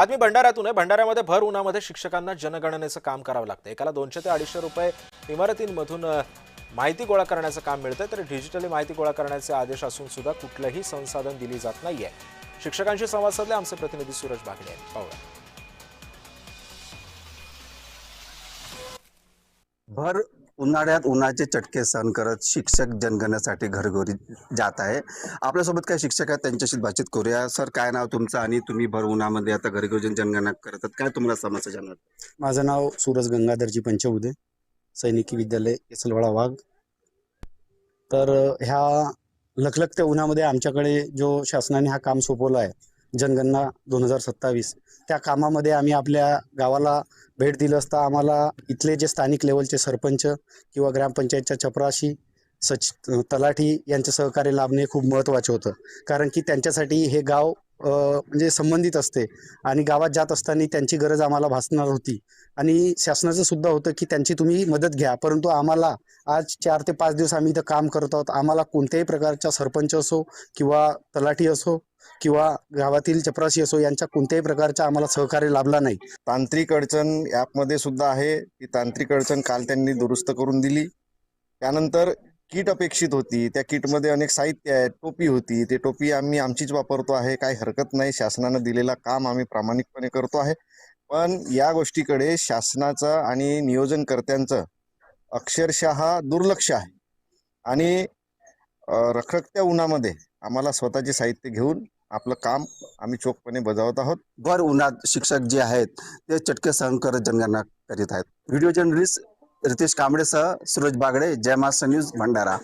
आज मी भंडाऱ्यातून आहे. भंडाऱ्यामध्ये भर उन्हामध्ये शिक्षकांना जनगणनेचं काम करावं लागतं. एकाला 200 ते 250 रुपये इमारतींमधून माहिती गोळा करण्याचं काम मिळतं, तर डिजिटली माहिती गोळा करण्याचे आदेश असून सुद्धा कुठलंही संसाधन दिली जात नाहीये. शिक्षकांशी संवाद साधले आमचे प्रतिनिधी सूरज बागडे. पाहूया. भर उन्हाळ्यात उन्हाचे चटके सहन करत शिक्षक जनगणनेसाठी घरोघरी जात आहे. आपल्यासोबत काही शिक्षक आहेत, त्यांच्याशी बातचीत करूया. सर, काय नाव तुमचं आणि तुम्ही भर उन्हामध्ये आता घरोघरी जनगणना करतात, काय तुम्हाला समस्या जाणवत? माझं नाव सूरज गंगाधरजी पंचउदे, सैनिकी विद्यालय केसलवाडा वाघ. तर ह्या लखलखत्या उन्हामध्ये आमच्याकडे जो शासनाने हा काम सोपवला आहे, जनगणना 2027, त्या कामामध्ये आम्ही आपल्या गावाला भेट दिलं असता आम्हाला इथले जे स्थानिक लेवलचे सरपंच किंवा ग्रामपंचायतच्या चपराशी तलाठी यांचे सहकार्य लाभणे खूप महत्त्वाचे होतं. कारण की त्यांच्यासाठी हे गाव म्हणजे संबंधित असते आणि गावात जात असताना त्यांची गरज आम्हाला भासणार होती आणि शासनाचं सुद्धा होतं की त्यांची तुम्ही मदत घ्या. परंतु आम्हाला आज 4 ते 5 दिवस आम्ही इथं काम करत आहोत. आम्हाला कोणत्याही प्रकारचा सरपंच असो किंवा तलाठी असो किंवा गावातील चपराशी असो, यांच्या कोणत्याही प्रकारचा आम्हाला सहकार्य लाभला नाही. तांत्रिक अडचण ॲपमध्ये सुद्धा आहे. ती तांत्रिक अडचण काल त्यांनी दुरुस्त करून दिली. त्यानंतर किट अपेक्षित होती, त्या किटमध्ये अनेक साहित्य आहे. टोपी होती, ते टोपी आम्ही आमचीच वापरतो आहे, काही हरकत नाही. शासनानं दिलेला काम आम्ही प्रामाणिकपणे करतो आहे. पण या गोष्टीकडे शासनाचं आणि नियोजनकर्त्यांचं अक्षरशः दुर्लक्ष आहे आणि रखरखत्या उन्हामध्ये आम्हाला स्वतःचे साहित्य घेऊन आपलं काम आम्ही चोखपणे बजावत आहोत. भर उन्हात शिक्षक जे आहेत ते चटके सहन करत जनगणना करीत आहेत. व्हिडिओ जर्नलिस्ट रितेश कांबळेसह सूरज बागडे, जय महाराष्ट्र न्यूज, भंडारा.